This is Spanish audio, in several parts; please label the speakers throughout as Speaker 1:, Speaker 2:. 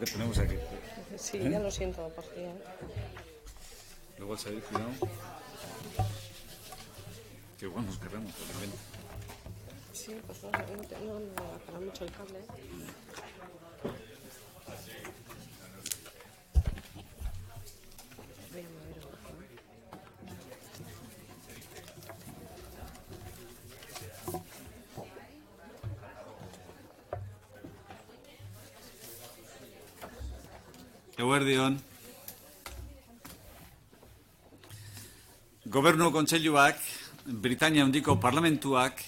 Speaker 1: que tenemos aquí.
Speaker 2: Sí, ya lo siento por ti.
Speaker 1: Luego al salir, cuidado. Que igual nos querramos, obviamente.
Speaker 2: Sí, pues no va a parar mucho el cable. Voy a mover un poco.
Speaker 1: Eguerdion. Gobernu Kontseiluak, Britania handiko parlamentuak,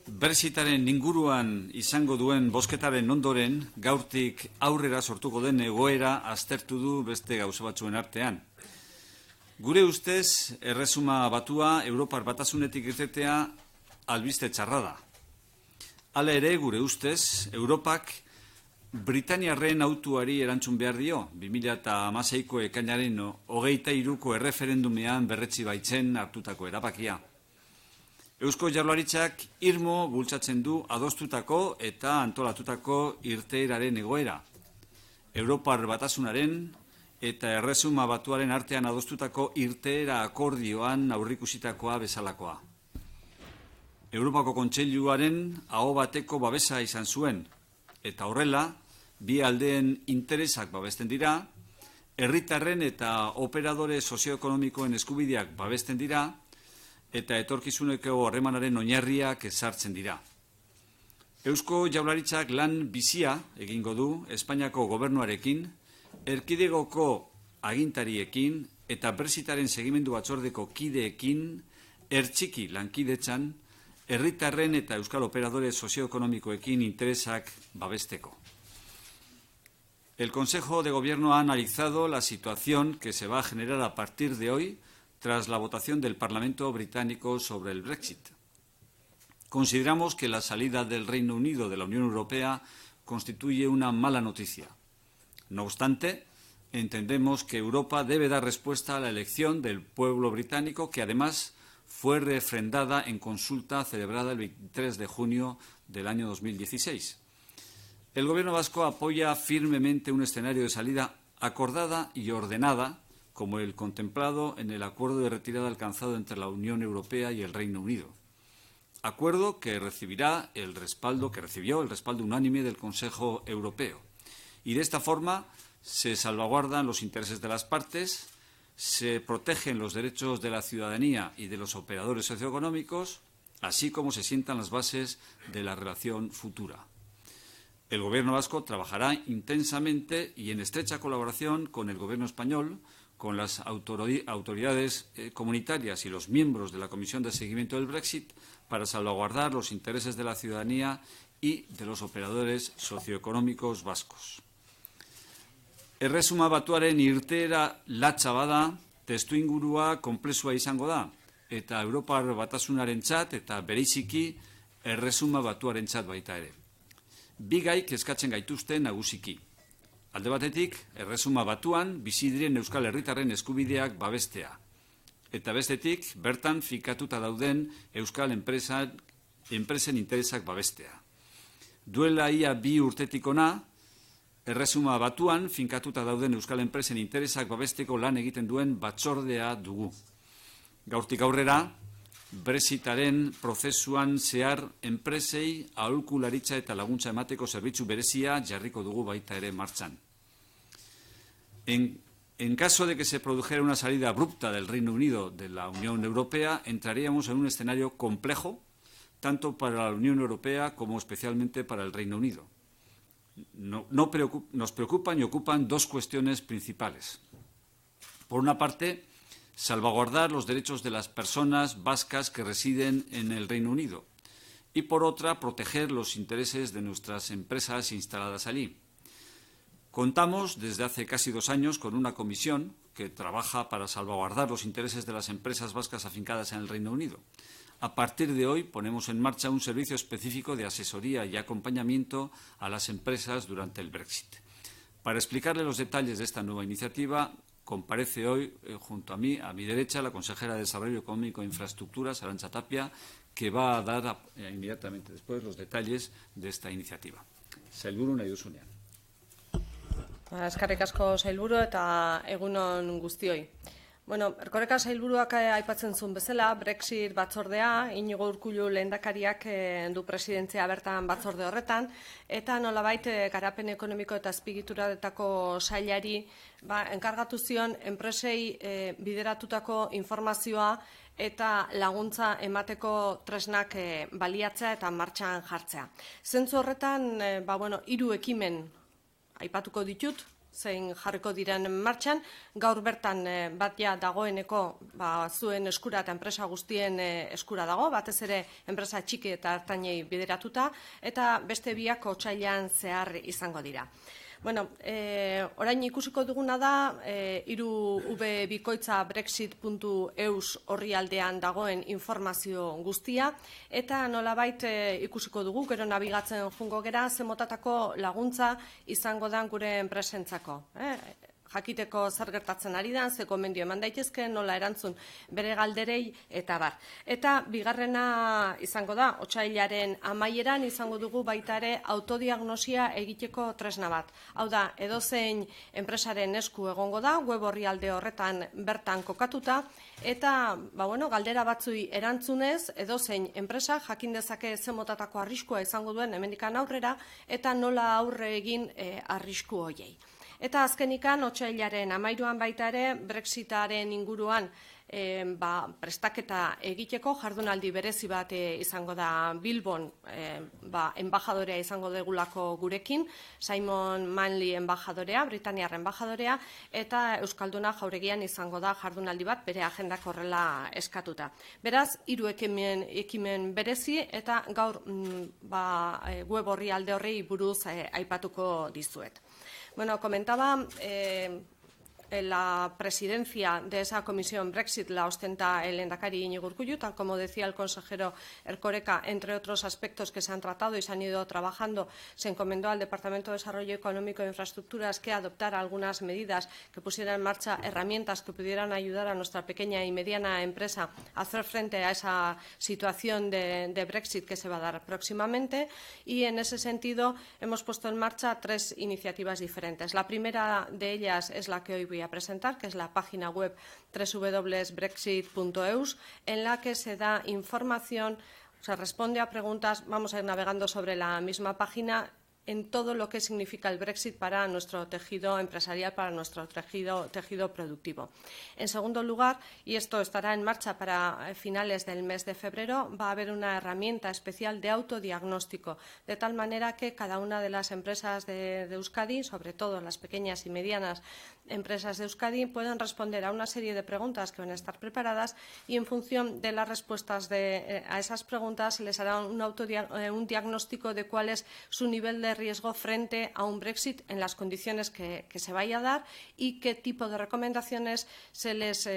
Speaker 1: Brexitaren inguruan izango duen bozketaren ondoren, gaurtik aurrera sortuko den egoera aztertu du beste gauza batzuen artean. Gure ustez, Erresuma Batua Europar Batasunetik irtetea albiste txarra da. Hala ere, gure ustez, Europak Britaniarren autuari erantzun behar dio, 2016ko ekainaren 23ko erreferendumean berretsi baitzen hartutako erabakia. Eusko Jaurlaritzak irmo bultzatzen du adostutako eta antolatutako irteeraren egoera. Europar Batasunaren eta Erresuma Batuaren artean adostutako irteera akordioan aurrikusitakoa bezalakoa. Europako Kontseiluaren aho bateko babesa izan zuen, eta horrela, bi aldeen interesak babesten dira, herritarren eta operadore sozioekonomikoen eskubideak babesten dira, eta etorkizuneko harremanaren oinarriak ezartzen dira. Eusko Jaurlaritzak lan bizia egingo du Espainiako gobernuarekin, erkidegoko agintariekin eta Brexitaren segimendu batzordeko kideekin ertxiki lankidetzan, herritarren eta euskal operadore sozioekonomikoekin interesak babesteko. El Consejo de Gobierno ha analizado la situación que se va a generar a partir de hoy tras la votación del Parlamento británico sobre el Brexit. Consideramos que la salida del Reino Unido de la Unión Europea constituye una mala noticia. No obstante, entendemos que Europa debe dar respuesta a la elección del pueblo británico, que además fue refrendada en consulta celebrada el 23 de junio del año 2016. El Gobierno vasco apoya firmemente un escenario de salida acordada y ordenada, como el contemplado en el acuerdo de retirada alcanzado entre la Unión Europea y el Reino Unido. Acuerdo que recibió el respaldo unánime del Consejo Europeo. Y de esta forma se salvaguardan los intereses de las partes, se protegen los derechos de la ciudadanía y de los operadores socioeconómicos, así como se sientan las bases de la relación futura. El Gobierno vasco trabajará intensamente y en estrecha colaboración con el Gobierno español, con las autoridades comunitarias y los miembros de la Comisión de Seguimiento del Brexit para salvaguardar los intereses de la ciudadanía y de los operadores socioeconómicos vascos. Erresuma Batuaren irteera latza bada, testuingurua konplexua izango da, eta Europar Batasunarentzat eta bereziki Erresuma Batuarentzat baita ere. Bi gai kezkatzen gaituzte nagusiki. Alde batetik, Erresuma Batuan bizi diren euskal herritarren eskubideak babestea. Eta bestetik, bertan fikatuta dauden euskal enpresen interesak babestea. Duela ia 2 urtetik hona, Erresuma Batuan finkatuta dauden euskal enpresen interesak babesteko lan egiten duen batzordea dugu. Gaurtik aurrera, Brexitaren prozesuan zehar enpresei aholkularitza eta laguntza emateko zerbitzu berezia jarriko dugu baita ere martxan. En caso de que se produjera una salida abrupta del Reino Unido de la Unión Europea, entraríamos en un escenario complejo, tanto para la Unión Europea como especialmente para el Reino Unido. Nos preocupan y ocupan 2 cuestiones principales. Por una parte, salvaguardar los derechos de las personas vascas que residen en el Reino Unido y, por otra, proteger los intereses de nuestras empresas instaladas allí. Contamos desde hace casi 2 años con una comisión que trabaja para salvaguardar los intereses de las empresas vascas afincadas en el Reino Unido. A partir de hoy ponemos en marcha un servicio específico de asesoría y acompañamiento a las empresas durante el Brexit. Para explicarle los detalles de esta nueva iniciativa, comparece hoy junto a mi derecha, la consejera de Desarrollo Económico e Infraestructuras, Arantxa Tapia, que va a dar inmediatamente después los detalles de esta iniciativa. Sailburu nahi duzunean.
Speaker 2: Eskerrik asko sailburu eta egunon guztioi. Bueno, Erkoreka sailburuak aipatzen zuen bezala, Brexit batzordea, Inigo Urkullu lehendakariak du presidentzia bertan batzorde horretan, eta nolabait garapen ekonomiko eta azpiegituretako sailari enkargatu zion enpresei bideratutako informazioa eta laguntza emateko tresnak baliatzea eta martxan jartzea. Zentzu horretan, 3 ekimen aipatuko ditut, zein jarriko diren martxan, gaur bertan bat ja dagoeneko zuen eskura eta enpresa guztien eskura dago, batez ere enpresa txiki eta ertainei bideratuta, eta beste biak otsailean zehar izango dira. Bueno, orain ikusiko duguna da, 3v brexit.eus orrialdean dagoen informazio guztia, eta nolabait ikusiko dugu, gero nabigatzen jungo gera, ze motatako laguntza izango da gure enpresentzako. Jakiteko zer gertatzen ari da, ze gomendio eman daitezke, nola erantzun bere galderei eta bar. Eta bigarrena izango da, otsailaren amaieran izango dugu baita ere autodiagnosia egiteko tresna bat. Hau da, edozein enpresaren esku egongo da, web orrialde horretan bertan kokatuta, eta galdera batzui erantzunez, edozein enpresa jakin dezake ze motatako arriskua izango duen hemendikan aurrera, eta nola aurre egin arrisku horiei. Eta azkenikan, otsailaren 13an baita ere, Brexitaren inguruan prestaketa egiteko jardunaldi berezi bat izango da Bilbon, enbajadorea izango degulako gurekin, Simon Manley enbajadorea, Britaniar enbajadorea, eta Euskalduna Jauregian izango da jardunaldi bat bere agendak horrela eskatuta. Beraz, 3 ekimen berezi eta gaur web orrialde horri buruz aipatuko dizuet. Bueno, comentaba, la presidencia de esa comisión Brexit la ostenta el lehendakari Iñigo Urkullu, tal como decía el consejero Erkoreka, entre otros aspectos que se han tratado y se han ido trabajando, se encomendó al Departamento de Desarrollo Económico e Infraestructuras que adoptara algunas medidas que pusieran en marcha herramientas que pudieran ayudar a nuestra pequeña y mediana empresa a hacer frente a esa situación de Brexit que se va a dar próximamente, y en ese sentido hemos puesto en marcha 3 iniciativas diferentes. La primera de ellas es la que hoy voy a presentar, que es la página web www.brexit.eus, en la que se da información, se responde a preguntas, vamos a ir navegando sobre la misma página en todo lo que significa el Brexit para nuestro tejido empresarial, para nuestro tejido productivo. En segundo lugar, y esto estará en marcha para finales del mes de febrero, va a haber una herramienta especial de autodiagnóstico, de tal manera que cada una de las empresas de Euskadi, sobre todo las pequeñas y medianas empresas de Euskadi, pueden responder a una serie de preguntas que van a estar preparadas, y en función de las respuestas a esas preguntas se les hará un diagnóstico de cuál es su nivel de riesgo frente a un Brexit en las condiciones que se vaya a dar, y qué tipo de recomendaciones se les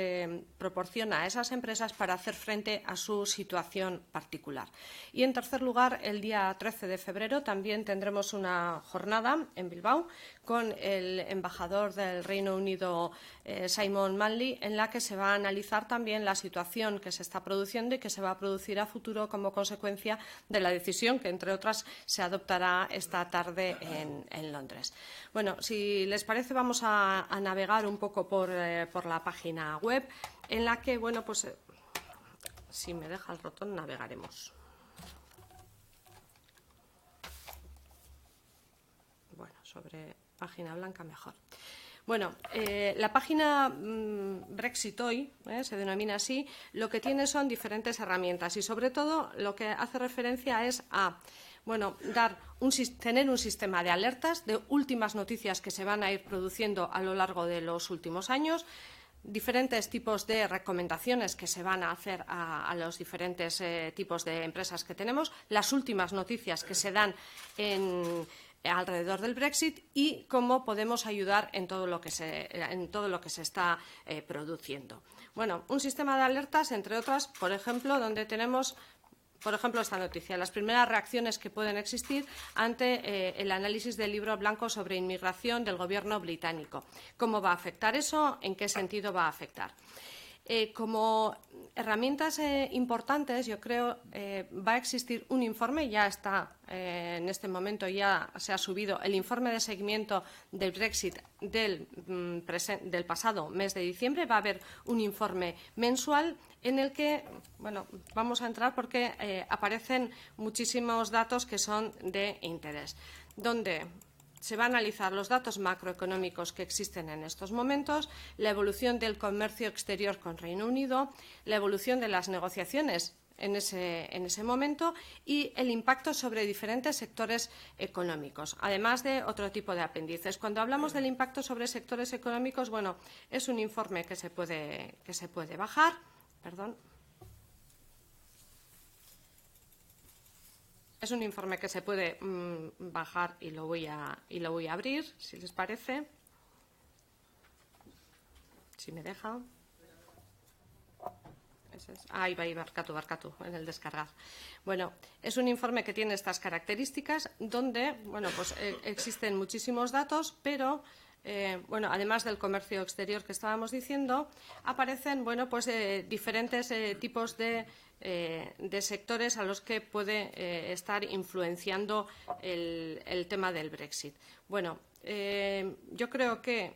Speaker 2: proporciona a esas empresas para hacer frente a su situación particular. Y en tercer lugar, el día 13 de febrero también tendremos una jornada en Bilbao con el embajador del Reino Unido, Simon Manley, en la que se va a analizar también la situación que se está produciendo y que se va a producir a futuro como consecuencia de la decisión que, entre otras, se adoptará esta tarde en Londres. Bueno, si les parece, vamos a navegar un poco por la página web, en la que, bueno, pues si me deja el ratón, navegaremos. Bueno, sobre página blanca mejor. Bueno, la página Brexit hoy, se denomina así, lo que tiene son diferentes herramientas, y sobre todo lo que hace referencia es a tener un sistema de alertas de últimas noticias que se van a ir produciendo a lo largo de los últimos años, diferentes tipos de recomendaciones que se van a hacer a los diferentes tipos de empresas que tenemos, las últimas noticias que se dan alrededor del Brexit, y cómo podemos ayudar en todo lo que se está produciendo. Bueno, un sistema de alertas, entre otras, por ejemplo, donde tenemos, por ejemplo, esta noticia: las primeras reacciones que pueden existir ante el análisis del libro blanco sobre inmigración del gobierno británico. ¿Cómo va a afectar eso? ¿En qué sentido va a afectar? Como herramientas importantes, yo creo, va a existir un informe, ya está en este momento, ya se ha subido el informe de seguimiento del Brexit del pasado mes de diciembre. Va a haber un informe mensual en el que, bueno, vamos a entrar porque aparecen muchísimos datos que son de interés, donde se va a analizar los datos macroeconómicos que existen en estos momentos, la evolución del comercio exterior con Reino Unido, la evolución de las negociaciones en ese momento y el impacto sobre diferentes sectores económicos, además de otro tipo de apéndices. Cuando hablamos del impacto sobre sectores económicos, bueno, es un informe que se puede bajar. Perdón. Es un informe que se puede bajar y lo voy a abrir, si les parece. Si me deja. Ahí va, barkatu, en el descargar. Bueno, es un informe que tiene estas características donde, bueno, pues existen muchísimos datos, pero bueno, además del comercio exterior que estábamos diciendo, aparecen, bueno, pues diferentes tipos de sectores a los que puede estar influenciando el tema del Brexit. Bueno, yo creo que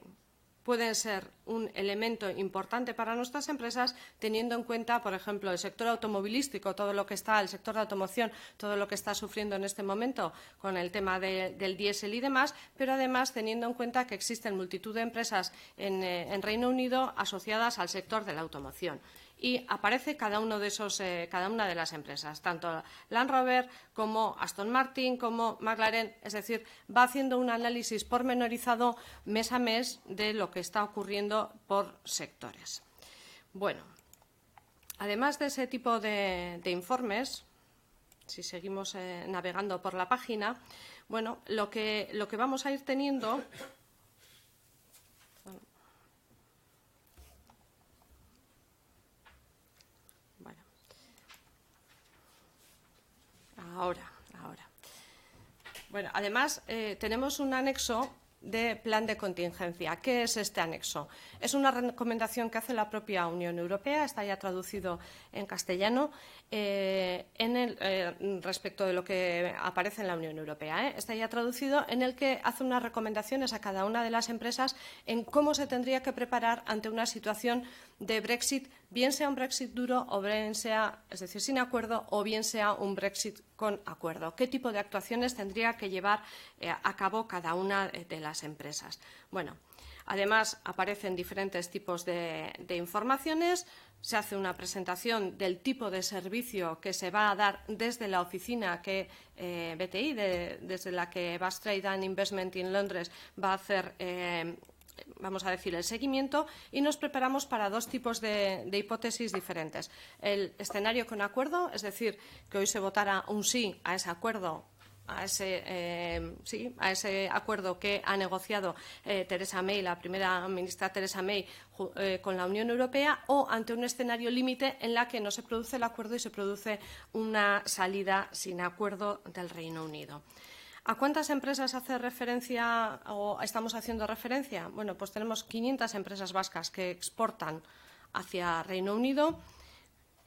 Speaker 2: pueden ser un elemento importante para nuestras empresas, teniendo en cuenta, por ejemplo, el sector automovilístico, todo lo que está, el sector de automoción, todo lo que está sufriendo en este momento con el tema del diésel y demás, pero además teniendo en cuenta que existen multitud de empresas en Reino Unido asociadas al sector de la automoción. Y aparece cada una de las empresas, tanto Land Rover como Aston Martin, como McLaren, es decir, va haciendo un análisis pormenorizado mes a mes de lo que está ocurriendo por sectores. Bueno, además de ese tipo de informes, si seguimos navegando por la página, bueno, lo que vamos a ir teniendo. Ahora. Bueno, además tenemos un anexo de plan de contingencia. ¿Qué es este anexo? Es una recomendación que hace la propia Unión Europea, está ya traducido en castellano, respecto de lo que aparece en la Unión Europea. Está ya traducido, en el que hace unas recomendaciones a cada una de las empresas en cómo se tendría que preparar ante una situación de Brexit, bien sea un Brexit duro o bien sea, es decir, sin acuerdo, o bien sea un Brexit con acuerdo. ¿Qué tipo de actuaciones tendría que llevar a cabo cada una de las empresas? Bueno, además aparecen diferentes tipos de informaciones. Se hace una presentación del tipo de servicio que se va a dar desde la oficina que BTI, desde la que Bass Trade and Investment in Londres va a hacer, vamos a decir, el seguimiento, y nos preparamos para dos tipos de hipótesis diferentes. El escenario con acuerdo, es decir, que hoy se votara un sí a ese acuerdo, a ese acuerdo que ha negociado Theresa May, la primera ministra Theresa May, con la Unión Europea, o ante un escenario límite en la que no se produce el acuerdo y se produce una salida sin acuerdo del Reino Unido. ¿A cuántas empresas hace referencia o estamos haciendo referencia? Bueno, pues tenemos 500 empresas vascas que exportan hacia Reino Unido.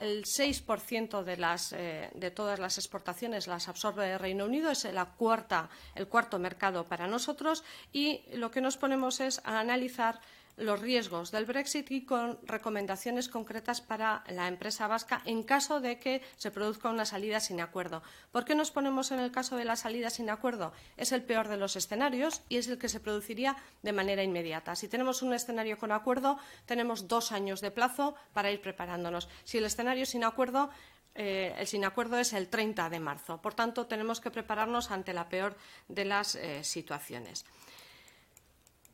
Speaker 2: El 6% de todas las exportaciones las absorbe el Reino Unido, es el cuarto mercado para nosotros, y lo que nos ponemos es a analizar los riesgos del Brexit y con recomendaciones concretas para la empresa vasca en caso de que se produzca una salida sin acuerdo. ¿Por qué nos ponemos en el caso de la salida sin acuerdo? Es el peor de los escenarios y es el que se produciría de manera inmediata. Si tenemos un escenario con acuerdo, tenemos 2 años de plazo para ir preparándonos. Si el escenario sin acuerdo, el sin acuerdo es el 30 de marzo. Por tanto, tenemos que prepararnos ante la peor de las situaciones.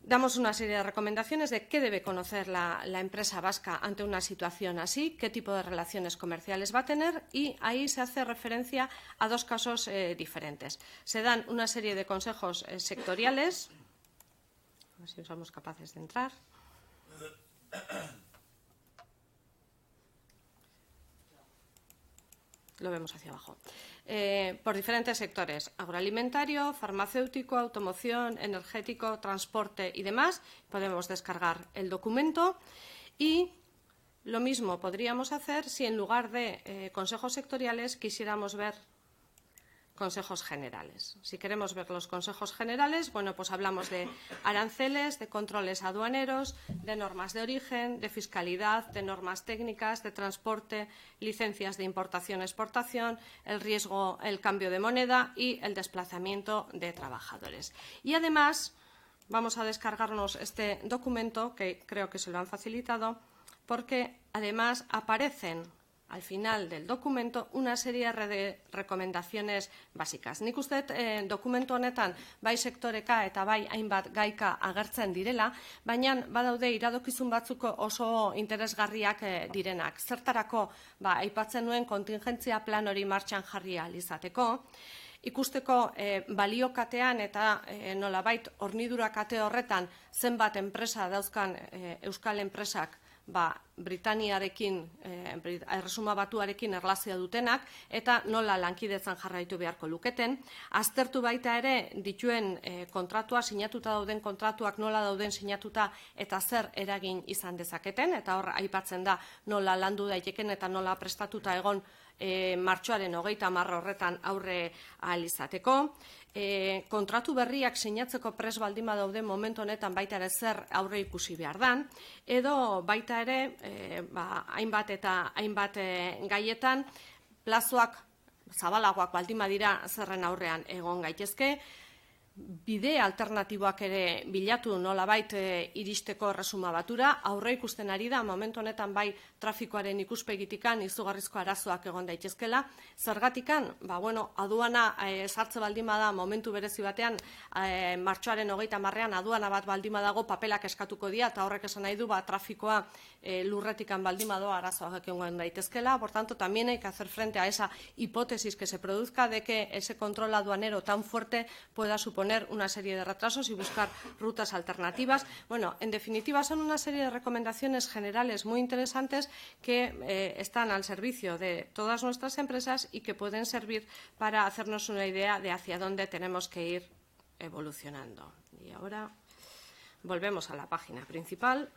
Speaker 2: Damos una serie de recomendaciones de qué debe conocer la empresa vasca ante una situación así, qué tipo de relaciones comerciales va a tener, y ahí se hace referencia a 2 casos diferentes. Se dan una serie de consejos sectoriales. A ver si somos capaces de entrar. Lo vemos hacia abajo. Por diferentes sectores: agroalimentario, farmacéutico, automoción, energético, transporte y demás. Podemos descargar el documento y lo mismo podríamos hacer si en lugar de consejos sectoriales quisiéramos ver consejos generales. Si queremos ver los consejos generales, bueno, pues hablamos de aranceles, de controles aduaneros, de normas de origen, de fiscalidad, de normas técnicas, de transporte, licencias de importación-exportación, el riesgo, el cambio de moneda y el desplazamiento de trabajadores. Y además, vamos a descargarnos este documento, que creo que se lo han facilitado, porque además aparecen al final del documento una serie de recomendaciones básicas. Nik uste dokumentu honetan bai sektoreka eta bai hainbat gaika agertzen direla, baina badaude iradokizun batzuko oso interesgarriak direnak. Zertarako aipatzen nuen kontingentzia plan hori martxan jarri ahal izateko, ikusteko baliokatean eta nolabait hornidura kate horretan zenbat enpresa dauzkan euskal enpresak Britaniarekin, Erresuma Batuarekin erlazioa dutenak, eta nola lankidetzan jarraitu beharko luketen. Aztertu baita ere dituen kontratua, sinatuta dauden kontratuak nola dauden sinatuta eta zer eragin izan dezaketen, eta hor aipatzen da nola landu daiteken eta nola prestatuta egon martxoaren 30 horretan aurre ahal izateko. Kontratu berriak sinatzeko pres baldin badaude momentu honetan baita ere zer aurre ikusi behar dan, edo baita ere hainbat eta hainbat gaietan plazoak zabalagoak baldin badira zerren aurrean egon gaitezke, bide alternatiboak ere bilatu nolabait iristeko Erresuma Batura, aurre ikusten ari da momentu honetan bai trafikoaren ikuspegitikan izugarrizko arazoak egon daitezkela. Zergatikan, aduana sartze baldin bada momentu berezi batean, martxoaren 30 aduana bat baldin badago papelak eskatuko dira, eta horrek esan nahi du trafikoa lurretikan baldin badoa arazoak egon daitezkela. Por tanto, también hay que hacer frente a esa hipótesis que se produzca de que ese control aduanero tan fuerte pueda suponer una serie de retrasos y buscar rutas alternativas. Bueno, en definitiva, son una serie de recomendaciones generales muy interesantes que están al servicio de todas nuestras empresas y que pueden servir para hacernos una idea de hacia dónde tenemos que ir evolucionando. Y ahora volvemos a la página principal.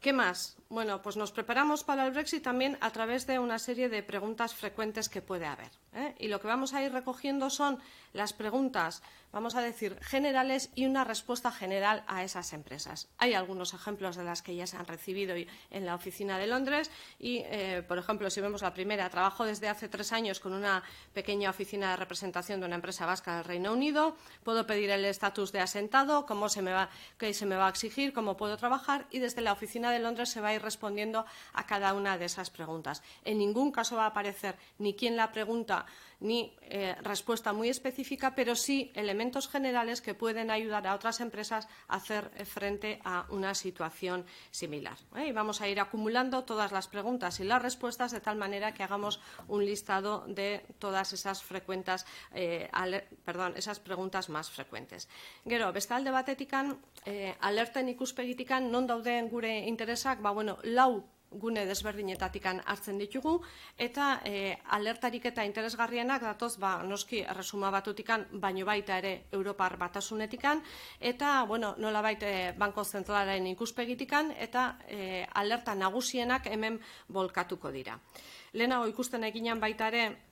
Speaker 2: ¿Qué más? Bueno, pues nos preparamos para el Brexit también a través de una serie de preguntas frecuentes que puede haber. Y lo que vamos a ir recogiendo son las preguntas, vamos a decir, generales y una respuesta general a esas empresas. Hay algunos ejemplos de las que ya se han recibido en la oficina de Londres y, por ejemplo, si vemos la primera, trabajo desde hace 3 años con una pequeña oficina de representación de una empresa vasca del Reino Unido, puedo pedir el estatus de asentado, qué se me va a exigir, cómo puedo trabajar, y desde la oficina de Londres se va a ir respondiendo a cada una de esas preguntas. En ningún caso va a aparecer ni quién la pregunta ni respuesta muy específica, pero sí elementos generales que pueden ayudar a otras empresas a hacer frente a una situación similar. Y vamos a ir acumulando todas las preguntas y las respuestas de tal manera que hagamos un listado de todas esas esas preguntas más frecuentes. Gero, beste alde batetikan, alerten ikuspegitikan non dauden gure interesak, lau gune desberdinetatikan hartzen ditugu, eta alertarik eta interesgarrienak datoz noski Erresuma Batutikan, baino baita ere Europar Batasunetikan, eta nolabait Banko Zentralaren ikuspegitikan, eta alerta nagusienak hemen bolkatuko dira. Lehenago ikusten eginan baita ere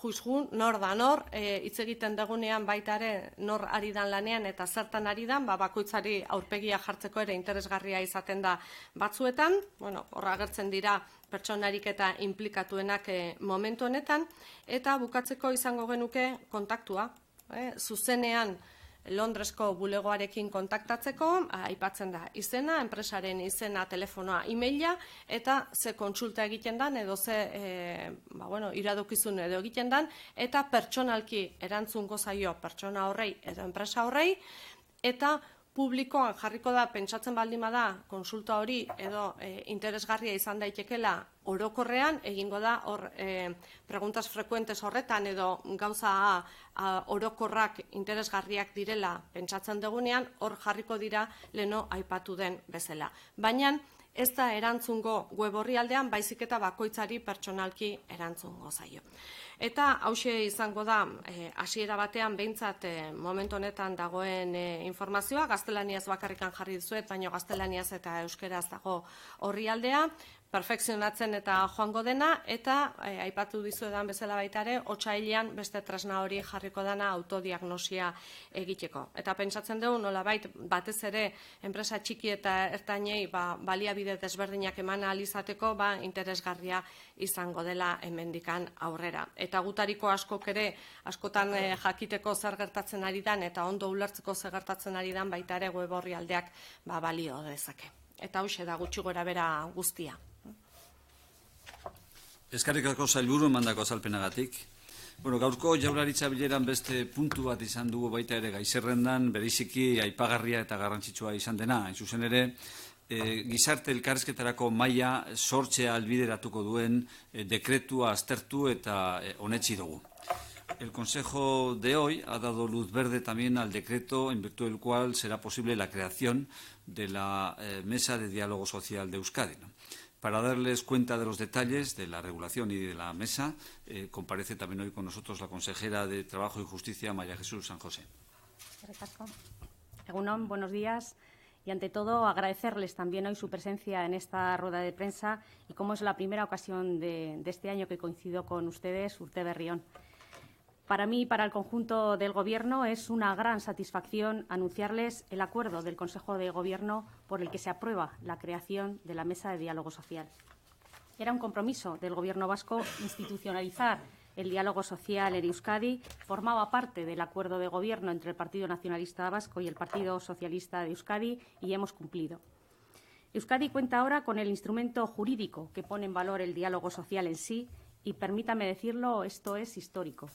Speaker 2: juizgun, nor da nor, hitz egiten dugunean baita ere nor ari dan lanean eta zertan ari dan, bakoitzari aurpegia jartzeko ere interesgarria izaten da batzuetan, horra agertzen dira pertsonarik eta implikatuenak momentu honetan, eta bukatzeko izango genuke kontaktua, zuzenean Londresko bulegoarekin kontaktatzeko, aipatzen da izena, enpresaren izena, telefonoa, e-maila, eta ze kontsulta egiten dan, edo ze iradokizun edo egiten dan, eta pertsonalki erantzungo zaio pertsona horrei edo enpresa horrei, eta publikoan jarriko da, pentsatzen baldin bada, konsulta hori edo interesgarria izan daitekela orokorrean, egingo da hor preguntas frecuentes horretan edo gauza orokorrak interesgarriak direla pentsatzen dugunean, hor jarriko dira leno aipatu den bezala. Baina ez da erantzungo web orrialdean, baizik eta bakoitzari pertsonalki erantzungo zaio. Eta hauxe izango da, hasiera batean behintzat momentu honetan dagoen informazioa, gaztelaniaz bakarrikan jarri dizuet, baina gaztelaniaz eta euskeraz dago orrialdea, perfekzionatzen eta joango dena, eta aipatu dizuedan bezala baita ere, otsailean beste tresna hori jarriko dena autodiagnosia egiteko. Eta pentsatzen dugu nolabait batez ere enpresa txiki eta ertainei baliabide desberdinak eman ahal izateko interesgarria izango dela hemendikan aurrera. Eta gutariko askok ere askotan jakiteko zer gertatzen ari dan eta ondo ulertzeko zer gertatzen ari dan baita ere web orrialdeak balio dezake. Eta hauxe da gutxi gorabehera guztia.
Speaker 1: Eskerrik asko sailburu emandako azalpenagatik. Gaurko Jaurlaritza bileran beste puntu bat izan dugu baita ere gai zerrendan, bereziki aipagarria eta garrantzitsua izan dena. Hain zuzen ere, gizarte elkarrizketarako mahaia sortzea albideratuko duen dekretua aztertu eta onetsi dugu. El Consejo de hoy ha dado luz verde también al decreto en virtud del cual será posible la creación de la Mesa de Diálogo Social de Euskadi. Para darles cuenta de los detalles de la regulación y de la mesa, comparece también hoy con nosotros la consejera de Trabajo y Justicia, María Jesús San José.
Speaker 3: Egunon, buenos días. Y ante todo agradecerles también hoy su presencia en esta rueda de prensa y como es la primera ocasión de este año que coincido con ustedes, Urte Berrión. Para mí y para el conjunto del Gobierno es una gran satisfacción anunciarles el acuerdo del Consejo de Gobierno por el que se aprueba la creación de la Mesa de Diálogo Social. Era un compromiso del Gobierno vasco institucionalizar el diálogo social en Euskadi, formaba parte del acuerdo de Gobierno entre el Partido Nacionalista Vasco y el Partido Socialista de Euskadi y hemos cumplido. Euskadi cuenta ahora con el instrumento jurídico que pone en valor el diálogo social en sí y, permítame decirlo, esto es histórico.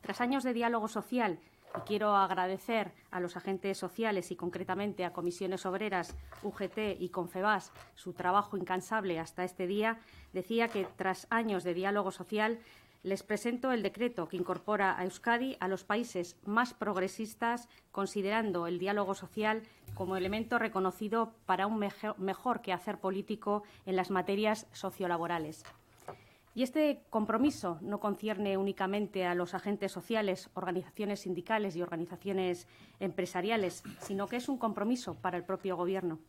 Speaker 3: Tras años de diálogo social, y quiero agradecer a los agentes sociales y concretamente a Comisiones Obreras, UGT y Confebask su trabajo incansable hasta este día, decía que tras años de diálogo social les presento el decreto que incorpora a Euskadi a los países más progresistas, considerando el diálogo social como elemento reconocido para un mejor quehacer político en las materias sociolaborales. Y este compromiso no concierne únicamente a los agentes sociales, organizaciones sindicales y organizaciones empresariales, sino que es un compromiso para el propio Gobierno.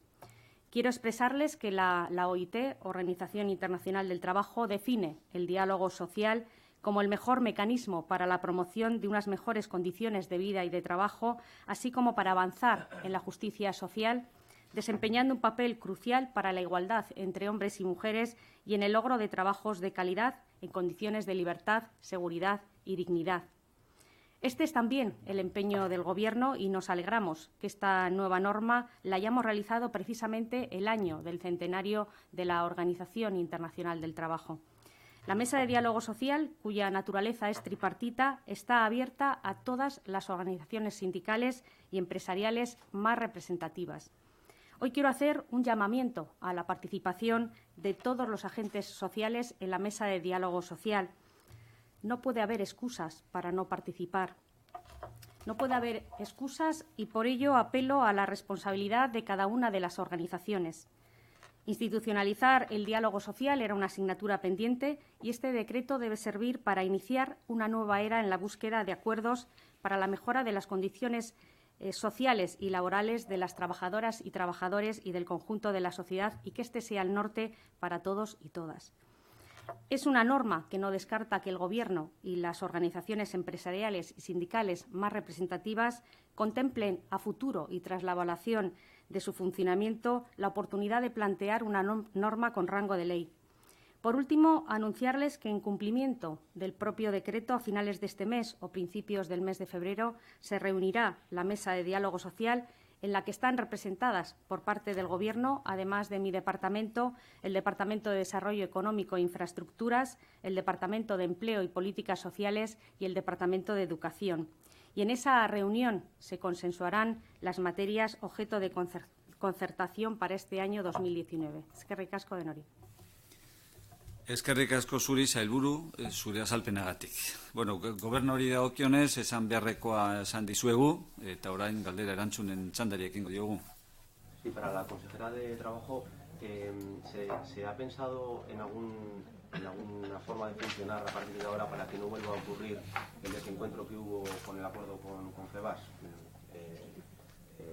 Speaker 3: Quiero expresarles que la OIT, Organización Internacional del Trabajo, define el diálogo social como el mejor mecanismo para la promoción de unas mejores condiciones de vida y de trabajo, así como para avanzar en la justicia social, desempeñando un papel crucial para la igualdad entre hombres y mujeres y en el logro de trabajos de calidad en condiciones de libertad, seguridad y dignidad. Este es también el empeño del Gobierno y nos alegramos que esta nueva norma la hayamos realizado precisamente el año del centenario de la Organización Internacional del Trabajo. La Mesa de Diálogo Social, cuya naturaleza es tripartita, está abierta a todas las organizaciones sindicales y empresariales más representativas. Hoy quiero hacer un llamamiento a la participación de todos los agentes sociales en la Mesa de Diálogo Social. No puede haber excusas para no participar. No puede haber excusas y por ello apelo a la responsabilidad de cada una de las organizaciones. Institucionalizar el diálogo social era una asignatura pendiente y este decreto debe servir para iniciar una nueva era en la búsqueda de acuerdos para la mejora de las condiciones sociales y laborales de las trabajadoras y trabajadores y del conjunto de la sociedad y que este sea el norte para todos y todas. Es una norma que no descarta que el Gobierno y las organizaciones empresariales y sindicales más representativas contemplen a futuro y tras la evaluación de su funcionamiento la oportunidad de plantear una norma con rango de ley. Por último, anunciarles que en cumplimiento del propio decreto a finales de este mes o principios del mes de febrero se reunirá la Mesa de Diálogo Social en la que están representadas por parte del Gobierno, además de mi departamento, el Departamento de Desarrollo Económico e Infraestructuras, el Departamento de Empleo y Políticas Sociales y el Departamento de Educación. Y en esa reunión se consensuarán las materias objeto de concertación para este año 2019. Eskerrik asko denori.
Speaker 1: Eskerrik asko zuri sailburu, zure azalpenagatik. Gobernu hori dagokionez esan beharrekoa esan dizuegu eta orain galdera erantzunen txandari ekingo diogu.
Speaker 4: Sí, para la consejera de Trabajo, ¿Se ha pensado en alguna forma de funcionar a partir de ahora para que no vuelva a ocurrir el desencuentro que hubo con el acuerdo con FEBAS?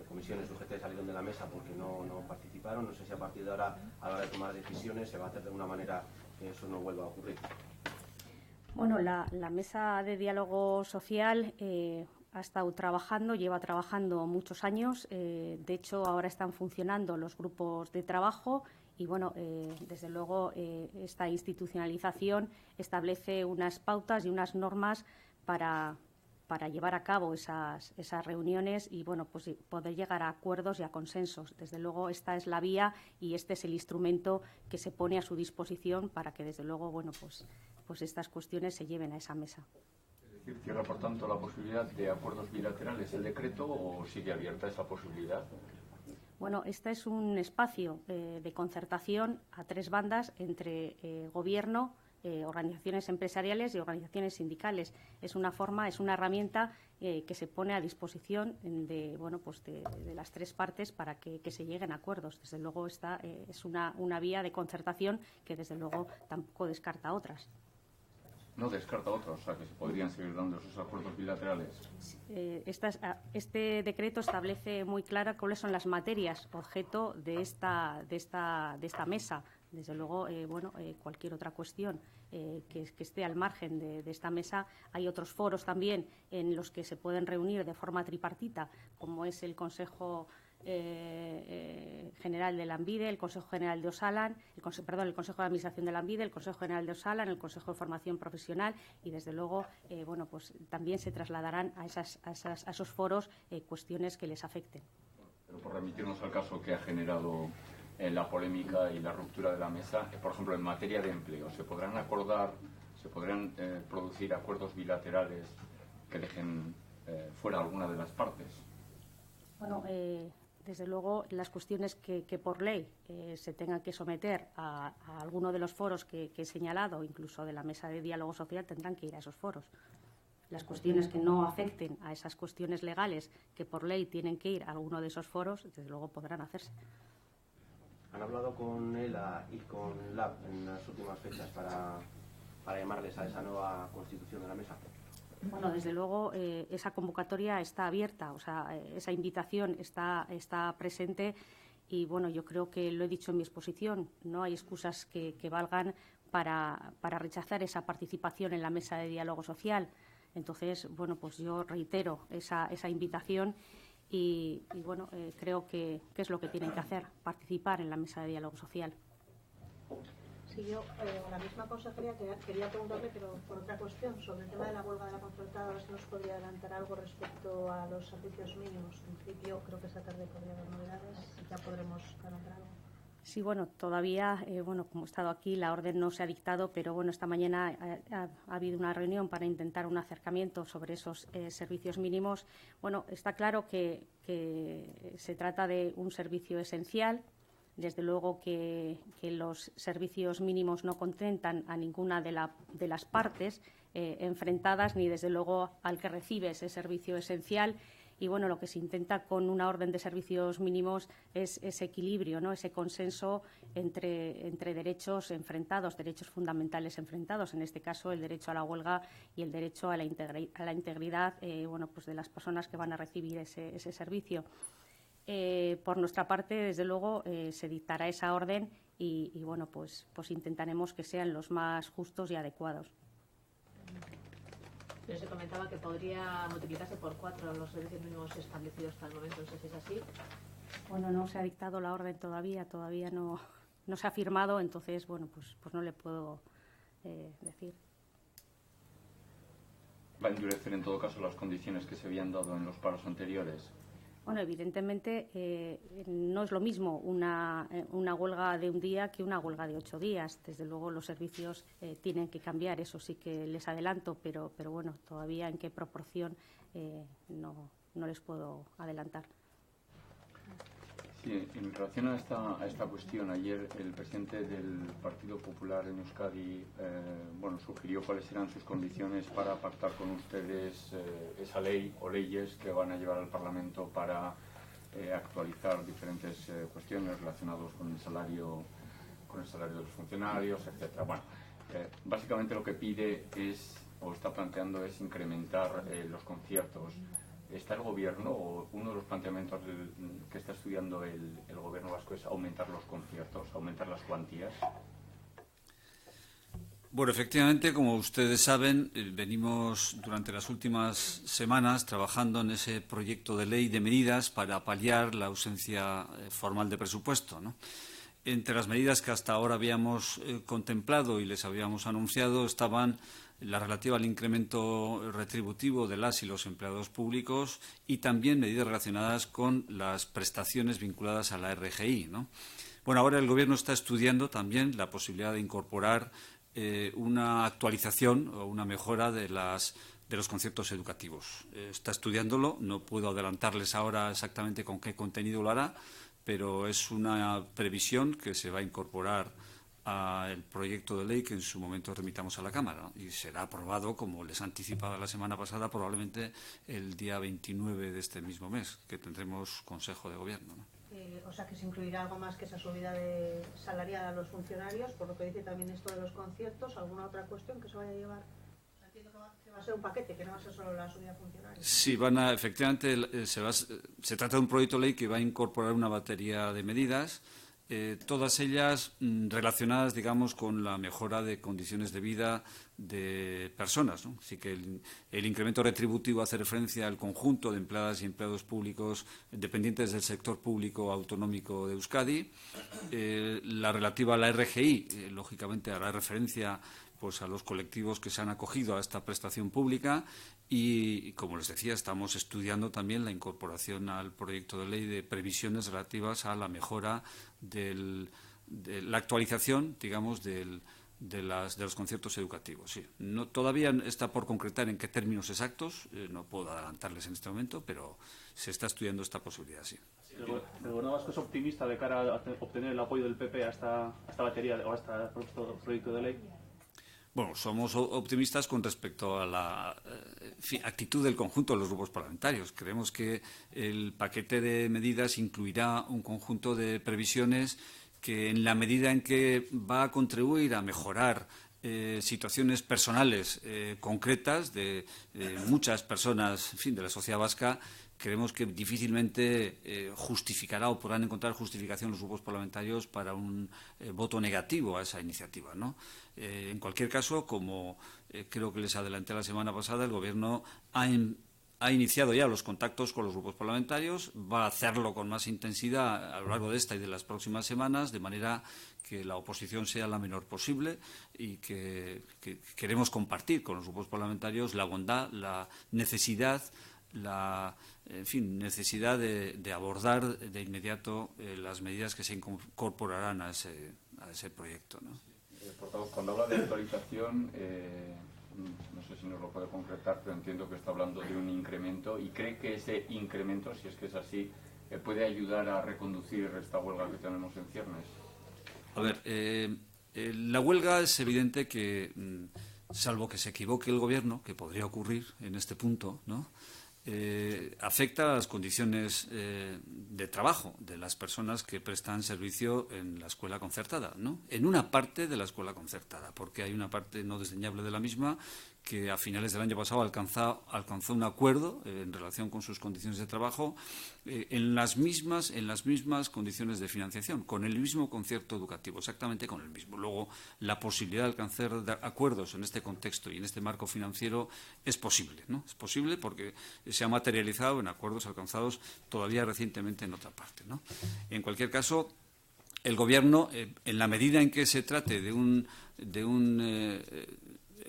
Speaker 4: Comisiones UGT salieron de la mesa porque no participaron. No sé si a partir de ahora, a la hora de tomar decisiones, se va a hacer de una manera que eso no vuelva a ocurrir.
Speaker 3: Bueno, la mesa de diálogo social ha estado trabajando, lleva trabajando muchos años. De hecho, ahora están funcionando los grupos de trabajo y, bueno, desde luego, esta institucionalización establece unas pautas y unas normas para llevar a cabo esas reuniones y, bueno, pues poder llegar a acuerdos y a consensos. Desde luego, esta es la vía y este es el instrumento que se pone a su disposición para que, desde luego, bueno, pues estas cuestiones se lleven a esa mesa.
Speaker 5: Es decir, ¿cierra, por tanto, la posibilidad de acuerdos bilaterales el decreto o sigue abierta esa posibilidad?
Speaker 3: Bueno, este es un espacio de concertación a tres bandas entre Gobierno, organizaciones empresariales y organizaciones sindicales. Es una forma, es una herramienta que se pone a disposición de las tres partes para que se lleguen a acuerdos. Desde luego, esta es una vía de concertación que, desde luego, tampoco descarta otras.
Speaker 5: No descarta otros, o sea, que se podrían seguir dando esos acuerdos bilaterales.
Speaker 3: Este decreto establece muy clara cuáles son las materias objeto de esta mesa. Desde luego, cualquier otra cuestión que esté al margen de esta mesa. Hay otros foros también en los que se pueden reunir de forma tripartita, como es el Consejo General de Lanbide, el Consejo General de Osalan, el Consejo de Administración de Lanbide, el Consejo General de Osalan, el Consejo de Formación Profesional y, desde luego, también se trasladarán a esos foros cuestiones que les afecten.
Speaker 5: Pero por remitirnos al caso que ha generado la polémica y la ruptura de la mesa, por ejemplo, en materia de empleo, ¿se podrán producir acuerdos bilaterales que dejen fuera alguna de las partes?
Speaker 3: Bueno, desde luego, las cuestiones que por ley se tengan que someter a alguno de los foros que he señalado, incluso de la mesa de diálogo social, tendrán que ir a esos foros. Las cuestiones que no afecten a esas cuestiones legales que por ley tienen que ir a alguno de esos foros, desde luego podrán hacerse.
Speaker 4: ¿Han hablado con ELA y con LAB en las últimas fechas para llamarles a esa nueva constitución de la mesa?
Speaker 3: Bueno, desde luego esa convocatoria está abierta, o sea, esa invitación está presente y, bueno, yo creo que lo he dicho en mi exposición, no hay excusas que valgan para rechazar esa participación en la mesa de diálogo social. Entonces, bueno, pues yo reitero esa invitación y creo que es lo que tienen que hacer, participar en la mesa de diálogo social.
Speaker 6: Sí, yo la misma cosa quería preguntarle, pero por otra cuestión, sobre el tema de la huelga de la concertada, a ver si nos podría adelantar algo respecto a los servicios mínimos. En principio, creo que esta tarde podría haber novedades y ya podremos adelantar algo.
Speaker 3: Sí, bueno, todavía, como he estado aquí, la orden no se ha dictado, pero bueno, esta mañana ha habido una reunión para intentar un acercamiento sobre esos servicios mínimos. Bueno, está claro que se trata de un servicio esencial. Desde luego que los servicios mínimos no contentan a ninguna de las partes enfrentadas, ni desde luego al que recibe ese servicio esencial. Y, bueno, lo que se intenta con una orden de servicios mínimos es ese equilibrio, ¿no? Ese consenso entre derechos enfrentados, derechos fundamentales enfrentados, en este caso el derecho a la huelga y el derecho a la integridad de las personas que van a recibir ese servicio. Por nuestra parte, desde luego, se dictará esa orden y pues intentaremos que sean los más justos y adecuados.
Speaker 7: Pero se comentaba que podría multiplicarse por 4 los servicios mínimos establecidos hasta el momento. No sé si es así.
Speaker 3: Bueno, no se ha dictado la orden todavía no se ha firmado, entonces, bueno, pues no le puedo decir.
Speaker 5: ¿Va a endurecer en todo caso las condiciones que se habían dado en los paros anteriores?
Speaker 3: Bueno, evidentemente no es lo mismo una huelga de un día que una huelga de 8 días. Desde luego los servicios tienen que cambiar, eso sí que les adelanto, pero bueno, todavía en qué proporción no les puedo adelantar.
Speaker 5: Sí, en relación a esta cuestión, ayer el presidente del Partido Popular en Euskadi sugirió cuáles eran sus condiciones para pactar con ustedes esa ley o leyes que van a llevar al Parlamento para actualizar diferentes cuestiones relacionadas con el salario de los funcionarios, etcétera. Bueno, básicamente lo que pide es, o está planteando, es incrementar los conciertos. ¿Está el Gobierno, o uno de los planteamientos que está estudiando el Gobierno vasco es aumentar los conciertos, aumentar las cuantías?
Speaker 1: Bueno, efectivamente, como ustedes saben, venimos durante las últimas semanas trabajando en ese proyecto de ley de medidas para paliar la ausencia formal de presupuesto, ¿no? Entre las medidas que hasta ahora habíamos contemplado y les habíamos anunciado estaban la relativa al incremento retributivo de las y los empleados públicos y también medidas relacionadas con las prestaciones vinculadas a la RGI, ¿no? Bueno, ahora el Gobierno está estudiando también la posibilidad de incorporar una actualización o una mejora de los conceptos educativos. Está estudiándolo, no puedo adelantarles ahora exactamente con qué contenido lo hará, pero es una previsión que se va a incorporar al proyecto de ley que en su momento remitamos a la Cámara, ¿no? Y será aprobado, como les anticipaba la semana pasada, probablemente el día 29 de este mismo mes, que tendremos Consejo de Gobierno, ¿no?
Speaker 6: O sea, que se incluirá algo más que esa subida salarial a los funcionarios, por lo que dice también esto de los conciertos. ¿Alguna otra cuestión que se vaya a llevar? Entiendo que va a ser un paquete, que no va a ser solo la subida a funcionarios. Sí,
Speaker 1: efectivamente, se trata de un proyecto de ley que va a incorporar una batería de medidas, todas ellas relacionadas, digamos, con la mejora de condiciones de vida de personas, ¿no? Así que el incremento retributivo hace referencia al conjunto de empleadas y empleados públicos dependientes del sector público autonómico de Euskadi. La relativa a la RGI, lógicamente, hará referencia pues a los colectivos que se han acogido a esta prestación pública y, como les decía, estamos estudiando también la incorporación al proyecto de ley de previsiones relativas a la mejora de la actualización, digamos, de los conceptos educativos. Sí. Todavía está por concretar en qué términos exactos, no puedo adelantarles en este momento, pero se está estudiando esta posibilidad, sí.
Speaker 8: ¿El Gobierno vasco es optimista de cara a obtener el apoyo del PP a esta batería o a este proyecto de ley?
Speaker 1: Bueno, somos optimistas con respecto a la actitud del conjunto de los grupos parlamentarios. Creemos que el paquete de medidas incluirá un conjunto de previsiones que, en la medida en que va a contribuir a mejorar situaciones personales concretas de muchas personas, en fin, de la sociedad vasca, creemos que difícilmente justificará o podrán encontrar justificación los grupos parlamentarios para un voto negativo a esa iniciativa, ¿no? En cualquier caso, como creo que les adelanté la semana pasada, el Gobierno ha iniciado ya los contactos con los grupos parlamentarios, va a hacerlo con más intensidad a lo largo de esta y de las próximas semanas, de manera que la oposición sea la menor posible y que queremos compartir con los grupos parlamentarios la bondad, la necesidad, necesidad de abordar de inmediato las medidas que se incorporarán a ese proyecto, ¿no?
Speaker 5: Portavoz, cuando habla de actualización, no sé si nos lo puede concretar, pero entiendo que está hablando de un incremento y cree que ese incremento, si es que es así, puede ayudar a reconducir esta huelga que tenemos en ciernes.
Speaker 1: A ver, la huelga es evidente que, salvo que se equivoque el Gobierno, que podría ocurrir en este punto, ¿no?, afecta a las condiciones de trabajo de las personas que prestan servicio en la escuela concertada, ¿no? En una parte de la escuela concertada, porque hay una parte no desdeñable de la misma que a finales del año pasado alcanzó un acuerdo en relación con sus condiciones de trabajo en las mismas condiciones de financiación, con el mismo concierto educativo, exactamente con el mismo. Luego, la posibilidad de alcanzar acuerdos en este contexto y en este marco financiero es posible, ¿no? Es posible porque se ha materializado en acuerdos alcanzados todavía recientemente en otra parte, ¿no? En cualquier caso, el Gobierno, en la medida en que se trate de un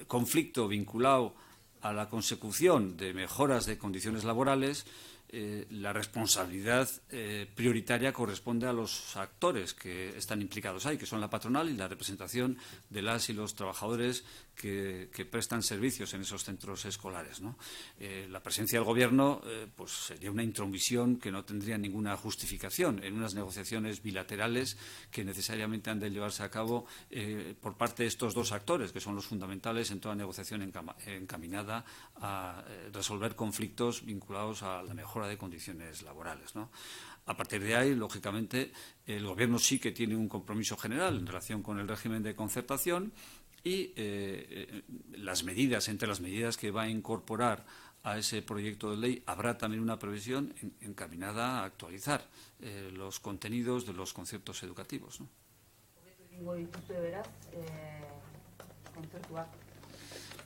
Speaker 1: conflicto vinculado a la consecución de mejoras de condiciones laborales, la responsabilidad prioritaria corresponde a los actores que están implicados ahí, que son la patronal y la representación de las y los trabajadores que prestan servicios en esos centros escolares, ¿no? La presencia del Gobierno pues sería una intromisión que no tendría ninguna justificación en unas negociaciones bilaterales que necesariamente han de llevarse a cabo por parte de estos dos actores, que son los fundamentales en toda negociación encaminada a resolver conflictos vinculados a la mejora de condiciones laborales, ¿no? A partir de ahí, lógicamente, el Gobierno sí que tiene un compromiso general en relación con el régimen de concertación y entre las medidas que va a incorporar a ese proyecto de ley, habrá también una previsión encaminada a actualizar los contenidos de los conciertos educativos, ¿no?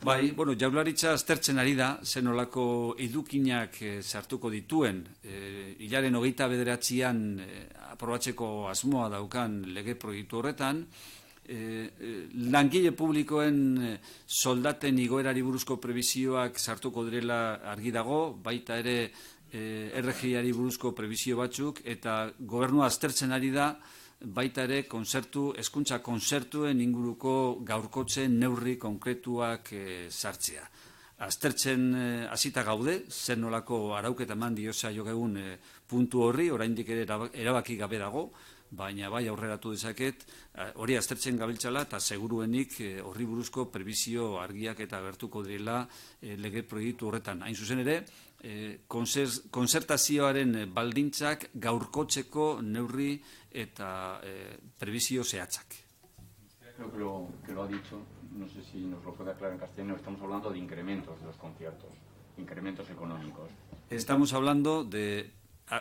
Speaker 1: Bai, bueno, Jaurlaritza aztertzen ari da, zenolako edukinak sartuko dituen, hilaren 29an aprobatzeko asmoa daukan lege proiektu horretan, langile publikoen soldaten igoerari buruzko prebizioak sartuko direla argi dago, baita ere RGIari buruzko prebizio batzuk, eta gobernua aztertzen ari da, baita ere hezkuntza kontzertuen inguruko gaurkotzen neurri konkretuak sartzea. Aztertzen hasita gaude, zer nolako arauketa eman diozaio egun puntu horri, oraindik ere erabaki gabe dago, baina bai aurreratu dezaket, hori aztertzen gabiltzala eta seguruenik horri buruzko prebizio argiak eta agertuko direla lege proiektu horretan. Hain zuzen ere, konzertazioaren baldintzak gaurkotzeko neurri eta prebizio zehatzak.
Speaker 5: Creo que lo ha dicho, no sé si nos lo puede aclarar en castellano, estamos hablando de incrementos de los conciertos, incrementos económicos. Estamos hablando de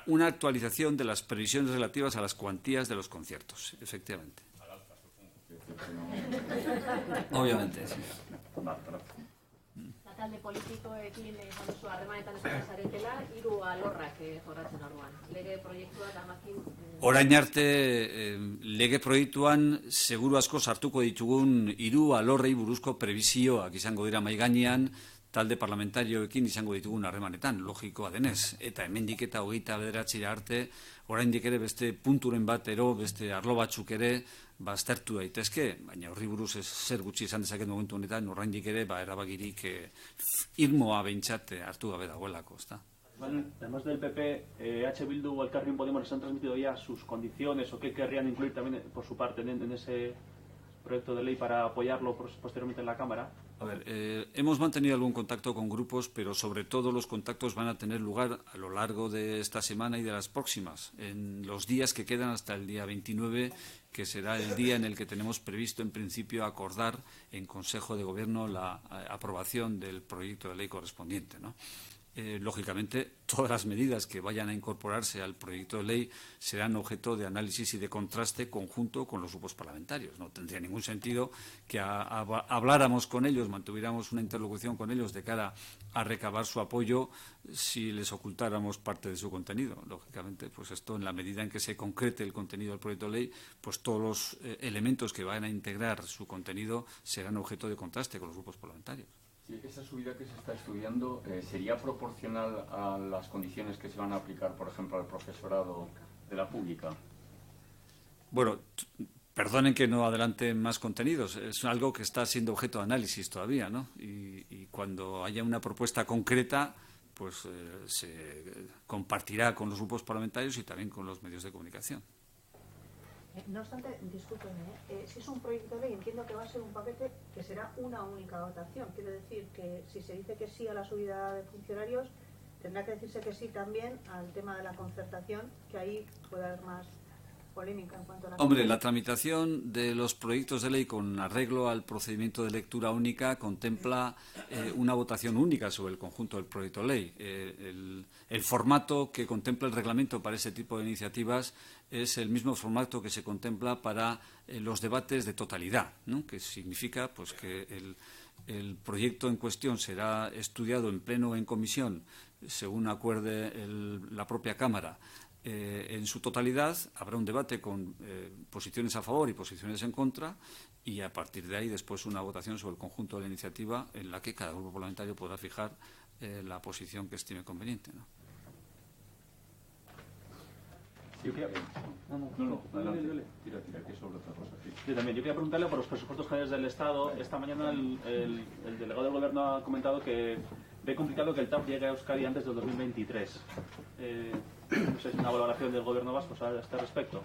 Speaker 1: una actualización de las previsiones relativas a las cuantías de los conciertos, efectivamente. Obviamente, sí.
Speaker 7: Talde politikoekin izan duzu harremanetan zaretela, 3 alorrak jorratzen orduan. Lege proiektua damakin...
Speaker 1: Orain arte, lege proiektuan seguru asko sartuko ditugun 3 alorrei buruzko prebizioak izango dira mahai gainean, talde parlamentarioekin izango ditugun harremanetan, logikoa denez. Eta hemendik eta 29 arte, oraindik ere beste punturen bat beste arlo batzuk ere baztertu daitezke, baina horri buruz zer gutxi izan dezaket momentu honetan, oraindik ere erabakirik irmoa behintzat hartu gabe dagoelako, ezta?
Speaker 8: Además del PP, H. Bildu o Elkarrekin Podemos les han transmitido ya sus condiciones o qué querrían incluir también por su parte en ese proyecto de ley para apoyarlo posteriormente en la Cámara.
Speaker 1: A ver, hemos mantenido algún contacto con grupos, pero sobre todo los contactos van a tener lugar a lo largo de esta semana y de las próximas, en los días que quedan hasta el día 29, que será el día en el que tenemos previsto en principio acordar en Consejo de Gobierno la aprobación del proyecto de ley correspondiente, ¿no? Lógicamente, todas las medidas que vayan a incorporarse al proyecto de ley serán objeto de análisis y de contraste conjunto con los grupos parlamentarios. No tendría ningún sentido que habláramos con ellos, mantuviéramos una interlocución con ellos de cara a recabar su apoyo si les ocultáramos parte de su contenido. Lógicamente, pues esto, en la medida en que se concrete el contenido del proyecto de ley, pues todos los elementos que vayan a integrar su contenido serán objeto de contraste con los grupos parlamentarios.
Speaker 5: Sí, esa subida que se está estudiando sería proporcional a las condiciones que se van a aplicar, por ejemplo, al profesorado de la pública.
Speaker 1: Bueno, perdonen que no adelante más contenidos, es algo que está siendo objeto de análisis todavía, ¿no? Y cuando haya una propuesta concreta, pues se compartirá con los grupos parlamentarios y también con los medios de comunicación.
Speaker 6: No obstante, discúlpenme, si es un proyecto de ley, entiendo que va a ser un paquete que será una única votación. Quiere decir que si se dice que sí a la subida de funcionarios, tendrá que decirse que sí también al tema de la concertación, que ahí puede haber más polémica en cuanto a la...
Speaker 1: Hombre, la tramitación de los proyectos de ley con arreglo al procedimiento de lectura única contempla una votación única sobre el conjunto del proyecto de ley. El formato que contempla el reglamento para ese tipo de iniciativas es el mismo formato que se contempla para los debates de totalidad, ¿no? Que significa pues que el proyecto en cuestión será estudiado en pleno o en comisión según acuerde la propia Cámara. En su totalidad habrá un debate con posiciones a favor y posiciones en contra y a partir de ahí después una votación sobre el conjunto de la iniciativa en la que cada grupo parlamentario podrá fijar la posición que estime conveniente, ¿no?
Speaker 8: Yo quería...
Speaker 5: Tira, que sobre otra cosa. Sí.
Speaker 8: Yo también. Yo quería preguntarle por los presupuestos generales del Estado. Esta mañana el delegado del Gobierno ha comentado que ve complicado que el TAP llegue a Euskadi antes del 2023. No sé si es una valoración del Gobierno vasco a este respecto.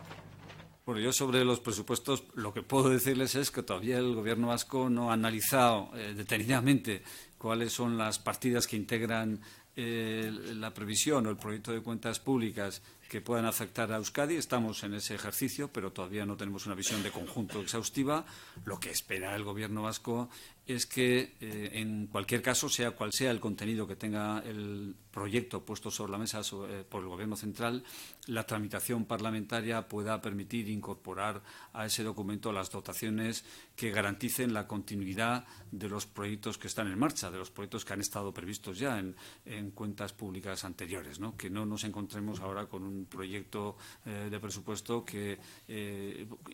Speaker 1: Bueno, yo sobre los presupuestos lo que puedo decirles es que todavía el Gobierno vasco no ha analizado detenidamente cuáles son las partidas que integran la previsión o el proyecto de cuentas públicas que puedan afectar a Euskadi. Estamos en ese ejercicio, pero todavía no tenemos una visión de conjunto exhaustiva. Lo que espera el Gobierno vasco es que, en cualquier caso, sea cual sea el contenido que tenga el proyecto puesto sobre la mesa por el Gobierno central, la tramitación parlamentaria pueda permitir incorporar a ese documento las dotaciones que garanticen la continuidad de los proyectos que están en marcha, de los proyectos que han estado previstos ya en cuentas públicas anteriores, ¿no? Que no nos encontremos ahora con un proyecto de presupuesto que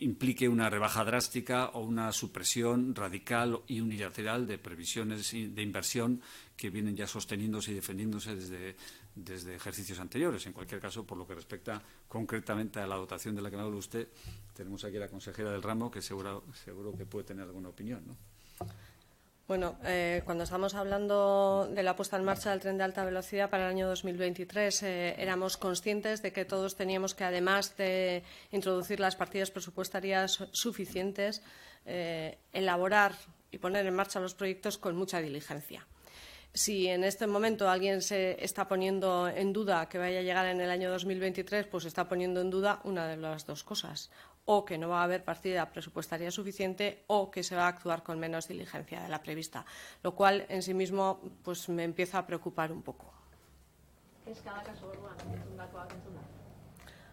Speaker 1: implique una rebaja drástica o una supresión radical y unilateral de previsiones de inversión que vienen ya sosteniéndose y defendiéndose desde ejercicios anteriores. En cualquier caso, por lo que respecta concretamente a la dotación de la que me habla usted, tenemos aquí a la consejera del ramo que seguro que puede tener alguna opinión, ¿no?
Speaker 2: Bueno, cuando estamos hablando de la puesta en marcha del tren de alta velocidad para el año 2023, éramos conscientes de que todos teníamos que, además de introducir las partidas presupuestarias suficientes, elaborar y poner en marcha los proyectos con mucha diligencia. Si en este momento alguien se está poniendo en duda que vaya a llegar en el año 2023, pues está poniendo en duda una de las dos cosas: o que no va a haber partida presupuestaria suficiente o que se va a actuar con menos diligencia de la prevista, lo cual en sí mismo pues me empieza a preocupar un poco.
Speaker 7: Ez cada kasu orduan, entzundakoak entzunda.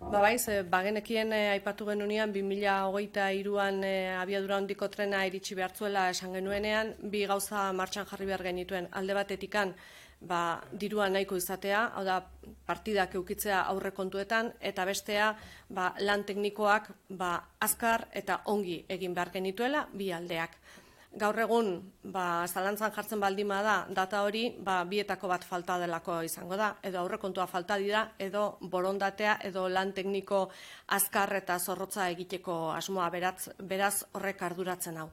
Speaker 2: Baiz, bagenekien aipatu genunean 2023an abiadura handiko trena iritsi behartzuela esan genuenean, bi gauza martxan jarri behar genituen. Alde batetikan dirua nahiko izatea, hau da partidak eukitzea aurrekontuetan, eta bestea lan teknikoak azkar eta ongi egin behar genituela bi aldeak. Gaur egun, zalantzan jartzen baldin bada data hori, bietako bat falta delako izango da, edo aurrekontua falta dira, edo borondatea, edo lan tekniko azkar eta zorrotza egiteko asmoa, beraz horrek arduratzen hau.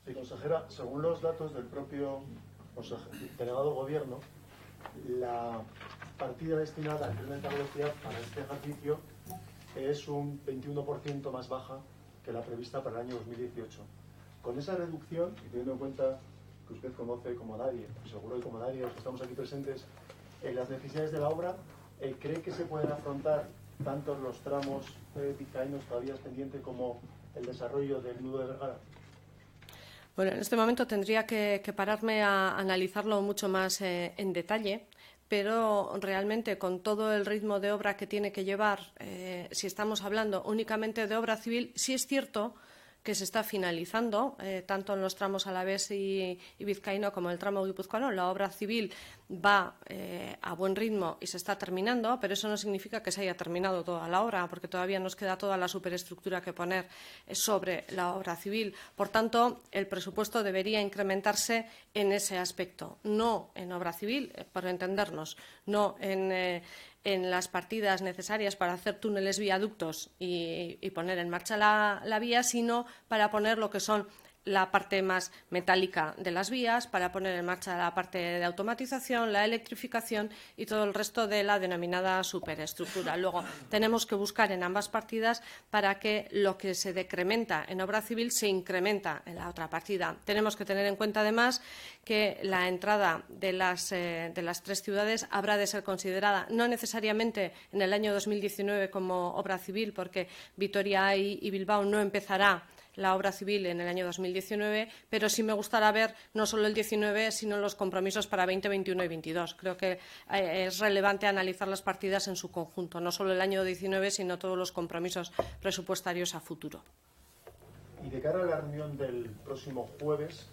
Speaker 9: Sí, consejera, según los datos del propio delegado gobierno, la partida destinada al tren de alta velocidad para este ejercicio es un 21% más baja que la prevista para el año 2018. Con esa reducción, y teniendo en cuenta que usted conoce como nadie, seguro que como nadie los que estamos aquí presentes, las necesidades de la obra, ¿cree que se pueden afrontar tanto los tramos vizcaínos todavía pendientes como el desarrollo del nudo de Vergara?
Speaker 2: Bueno, en este momento tendría que pararme a analizarlo mucho más en detalle, pero realmente con todo el ritmo de obra que tiene que llevar, si estamos hablando únicamente de obra civil, sí es cierto que se está finalizando, tanto en los tramos alavés y vizcaíno como el tramo guipuzcoano. La obra civil va a buen ritmo y se está terminando, pero eso no significa que se haya terminado toda la obra, porque todavía nos queda toda la superestructura que poner sobre la obra civil. Por tanto, el presupuesto debería incrementarse en ese aspecto, no en obra civil, por entendernos, no en las partidas necesarias para hacer túneles, viaductos y poner en marcha la vía, sino para poner lo que son la parte más metálica de las vías, para poner en marcha la parte de automatización, la electrificación y todo el resto de la denominada superestructura. Luego, tenemos que buscar en ambas partidas para que lo que se decrementa en obra civil se incrementa en la otra partida. Tenemos que tener en cuenta, además, que la entrada de las tres ciudades habrá de ser considerada no necesariamente en el año 2019 como obra civil, porque Vitoria y Bilbao no empezará la obra civil en el año 2019, pero sí me gustará ver no solo el 19, sino los compromisos para 20, 21 y 22. Creo que es relevante analizar las partidas en su conjunto, no solo el año 19, sino todos los compromisos presupuestarios a futuro.
Speaker 9: Y de cara a la reunión del próximo jueves,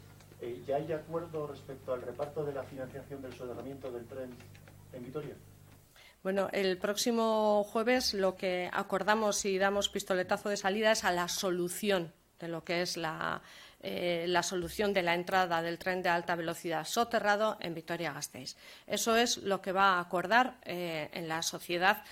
Speaker 9: ¿ya hay acuerdo respecto al reparto de la financiación del soterramiento del tren en Vitoria?
Speaker 2: Bueno, el próximo jueves lo que acordamos y damos pistoletazo de salida es a la solución de lo que es la solución de la entrada del tren de alta velocidad soterrado en Vitoria-Gasteiz. Eso es lo que va a acordar en la sociedad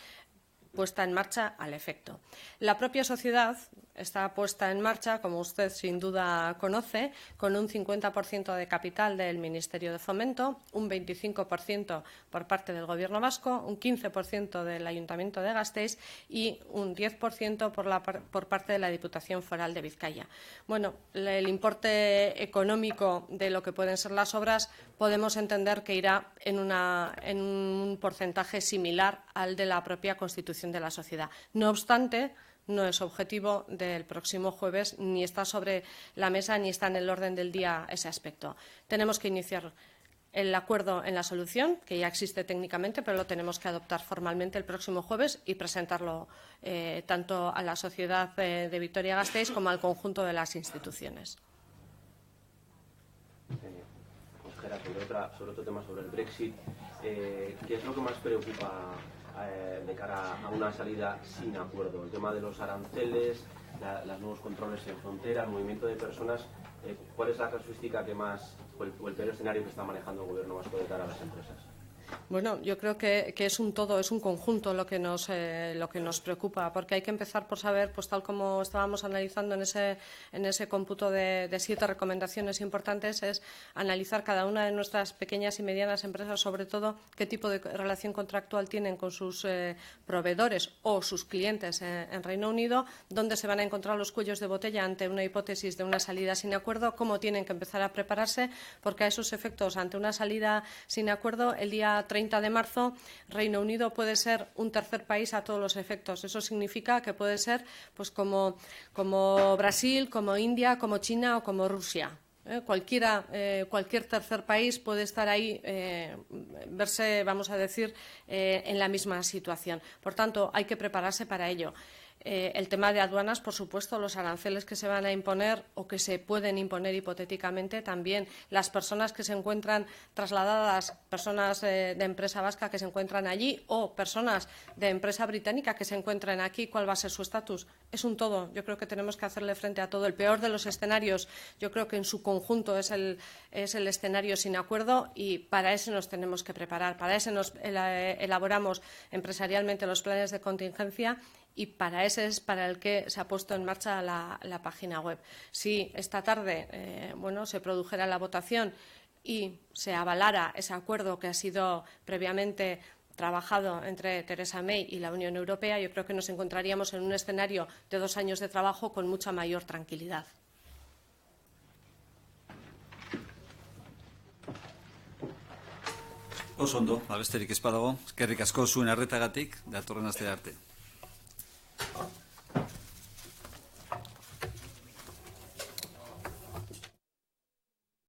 Speaker 2: puesta en marcha al efecto. La propia sociedad está puesta en marcha, como usted sin duda conoce, con un 50% de capital del Ministerio de Fomento, un 25% por parte del Gobierno vasco, un 15% del Ayuntamiento de Gasteiz y un 10% por parte de la Diputación Foral de Vizcaya. Bueno, el importe económico de lo que pueden ser las obras podemos entender que irá en un porcentaje similar al de la propia constitución de la sociedad. No obstante, no es objetivo del próximo jueves, ni está sobre la mesa, ni está en el orden del día ese aspecto. Tenemos que iniciar el acuerdo en la solución, que ya existe técnicamente, pero lo tenemos que adoptar formalmente el próximo jueves y presentarlo tanto a la sociedad de Vitoria-Gasteiz como al conjunto de las instituciones.
Speaker 4: Consejera, sobre otro tema, sobre el Brexit, ¿qué es lo que más preocupa de cara a una salida sin acuerdo? El tema de los aranceles, los nuevos controles en frontera, el movimiento de personas. ¿Cuál es la casuística que más, o el peor escenario que está manejando el Gobierno vasco de cara a las empresas?
Speaker 2: Bueno, yo creo que es un todo, es un conjunto lo que nos preocupa, porque hay que empezar por saber, pues tal como estábamos analizando en ese cómputo de 7 recomendaciones importantes, es analizar cada una de nuestras pequeñas y medianas empresas, sobre todo qué tipo de relación contractual tienen con sus proveedores o sus clientes en Reino Unido, dónde se van a encontrar los cuellos de botella ante una hipótesis de una salida sin acuerdo, cómo tienen que empezar a prepararse, porque a esos efectos, ante una salida sin acuerdo, el día 30 de marzo, Reino Unido puede ser un tercer país a todos los efectos. Eso significa que puede ser pues como Brasil, como India, como China o como Rusia. Cualquier tercer país puede estar ahí, verse, vamos a decir, en la misma situación. Por tanto, hay que prepararse para ello. El tema de aduanas, por supuesto, los aranceles que se van a imponer o que se pueden imponer hipotéticamente, también las personas que se encuentran trasladadas, personas de empresa vasca que se encuentran allí o personas de empresa británica que se encuentran aquí, ¿cuál va a ser su estatus? Es un todo. Yo creo que tenemos que hacerle frente a todo. El peor de los escenarios, yo creo que en su conjunto es el escenario sin acuerdo y para ese nos tenemos que preparar. Para ese nos elaboramos empresarialmente los planes de contingencia y para ese es para el que se ha puesto en marcha la página web. Si esta tarde se produjera la votación y se avalara ese acuerdo que ha sido previamente trabajado entre Theresa May y la Unión Europea, yo creo que nos encontraríamos en un escenario de 2 años de trabajo con mucha mayor tranquilidad.
Speaker 1: Oso ondo, besterik ez badago, eskerrik asko zuen arretagatik, datorren astera arte.